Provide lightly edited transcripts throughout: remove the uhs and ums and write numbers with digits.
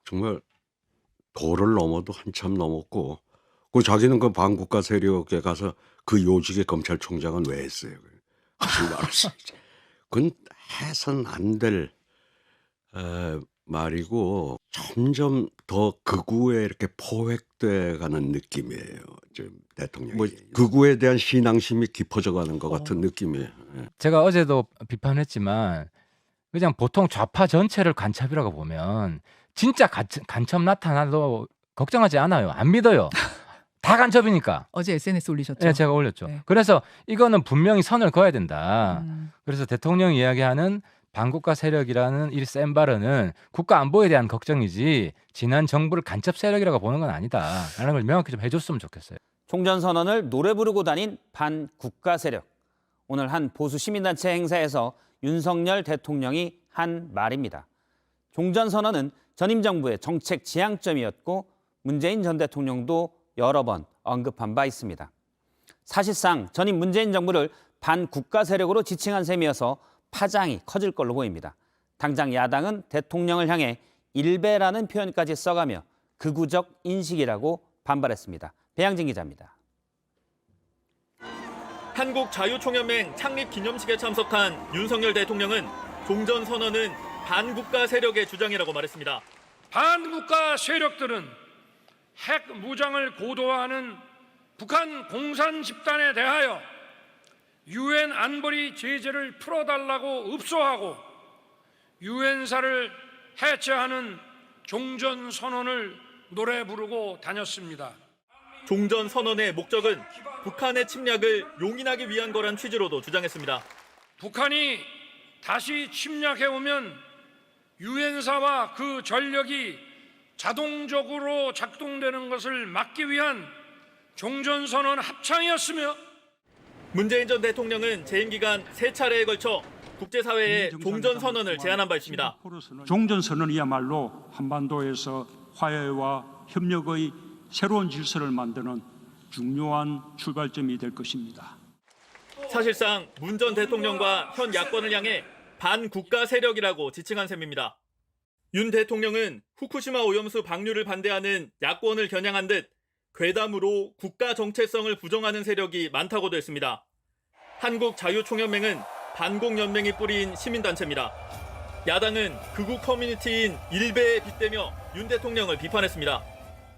정말 도를 넘어도 한참 넘었고 그 자기는 그 반국가 세력에 가서 그 요직의 검찰총장은 왜 했어요? 하지 말았어야지. 그건 해서는 안 될 말이고 점점 더 극우에 이렇게 포획돼 가는 느낌이에요, 지금 대통령이. 뭐 극우에 대한 신앙심이 깊어져 가는 것 같은 느낌이에요. 예. 제가 어제도 비판했지만 그냥 보통 좌파 전체를 간첩이라고 보면 진짜 간첩 나타나도 걱정하지 않아요. 안 믿어요. 다 간첩이니까. 어제 SNS 올리셨죠? 네, 제가 올렸죠. 네. 그래서 이거는 분명히 선을 그어야 된다. 음. 그래서 대통령이 이야기하는 반국가 세력이라는 이 센 발언은 국가 안보에 대한 걱정이지 지난 정부를 간첩 세력이라고 보는 건 아니다라는 걸 명확히 좀 해줬으면 좋겠어요. 종전선언을 노래 부르고 다닌 반국가 세력. 오늘 한 보수 시민단체 행사에서 윤석열 대통령이 한 말입니다. 종전선언은 전임 정부의 정책 지향점이었고 문재인 전 대통령도 여러 번 언급한 바 있습니다. 사실상 전임 문재인 정부를 반국가 세력으로 지칭한 셈이어서 파장이 커질 걸로 보입니다. 당장 야당은 대통령을 향해 일베라는 표현까지 써가며 극우적 인식이라고 반발했습니다. 배양진 기자입니다. 한국자유총연맹 창립 기념식에 참석한 윤석열 대통령은 종전선언은 반국가 세력의 주장이라고 말했습니다. 반국가 세력들은 핵 무장을 고도화하는 북한 공산 집단에 대하여 유엔 안보리 제재를 풀어달라고 읍소하고 유엔사를 해체하는 종전선언을 노래 부르고 다녔습니다. 종전선언의 목적은 북한의 침략을 용인하기 위한 거란 취지로도 주장했습니다. 북한이 다시 침략해오면 유엔사와 그 전력이 자동적으로 작동되는 것을 막기 위한 종전선언 합창이었으며 문재인 전 대통령은 재임 기간 3차례에 걸쳐 국제사회에 종전선언을 제안한 바 있습니다. 종전선언이야말로 한반도에서 화해와 협력의 새로운 질서를 만드는 중요한 출발점이 될 것입니다. 사실상 문 전 대통령과 현 야권을 향해 반국가 세력이라고 지칭한 셈입니다. 윤 대통령은 후쿠시마 오염수 방류를 반대하는 야권을 겨냥한 듯 괴담으로 국가 정체성을 부정하는 세력이 많다고도 했습니다. 한국자유총연맹은 반공연맹이 뿌린 시민단체입니다. 야당은 극우 커뮤니티인 일베에 빗대며 윤 대통령을 비판했습니다.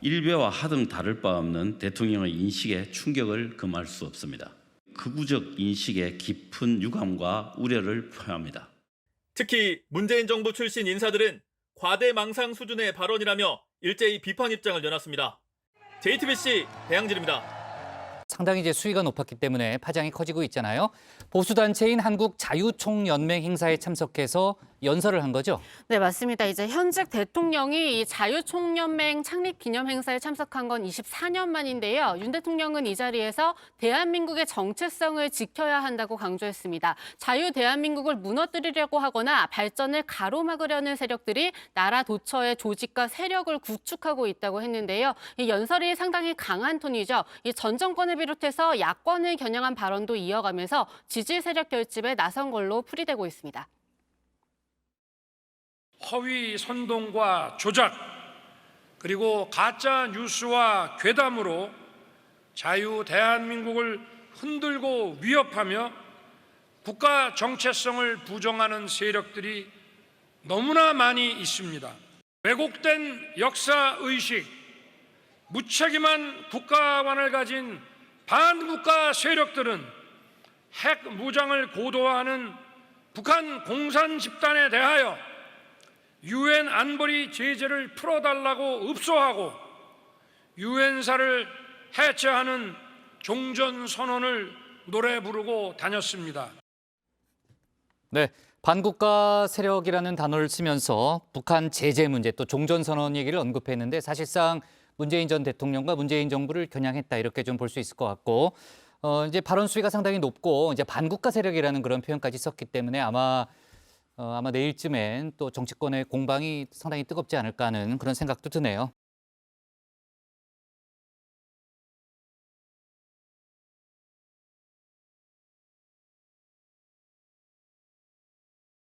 일베와 하등 다를 바 없는 대통령의 인식에 충격을 금할 수 없습니다. 극우적 인식에 깊은 유감과 우려를 표합니다. 특히 문재인 정부 출신 인사들은 과대망상 수준의 발언이라며 일제히 비판 입장을 내놨습니다. JTBC 배양진입니다. 상당히 이제 수위가 높았기 때문에 파장이 커지고 있잖아요. 보수단체인 한국자유총연맹 행사에 참석해서 연설을 한 거죠? 네, 맞습니다. 이제 현직 대통령이 이 자유총연맹 창립 기념 행사에 참석한 건 24년 만인데요. 윤 대통령은 이 자리에서 대한민국의 정체성을 지켜야 한다고 강조했습니다. 자유 대한민국을 무너뜨리려고 하거나 발전을 가로막으려는 세력들이 나라 도처의 조직과 세력을 구축하고 있다고 했는데요. 이 연설이 상당히 강한 톤이죠. 이 전 정권을 비롯해서 야권을 겨냥한 발언도 이어가면서 지지 세력 결집에 나선 걸로 풀이되고 있습니다. 허위 선동과 조작, 그리고 가짜 뉴스와 괴담으로 자유 대한민국을 흔들고 위협하며 국가 정체성을 부정하는 세력들이 너무나 많이 있습니다. 왜곡된 역사의식, 무책임한 국가관을 가진 반국가 세력들은 핵 무장을 고도화하는 북한 공산 집단에 대하여 유엔 안보리 제재를 풀어달라고 읍소하고 유엔사를 해체하는 종전선언을 노래 부르고 다녔습니다. 네, 반국가 세력이라는 단어를 쓰면서 북한 제재 문제 또 종전선언 얘기를 언급했는데 사실상 문재인 전 대통령과 문재인 정부를 겨냥했다 이렇게 좀 볼 수 있을 것 같고 이제 발언 수위가 상당히 높고 이제 반국가 세력이라는 그런 표현까지 썼기 때문에 아마 내일쯤엔 또 정치권의 공방이 상당히 뜨겁지 않을까 하는 그런 생각도 드네요.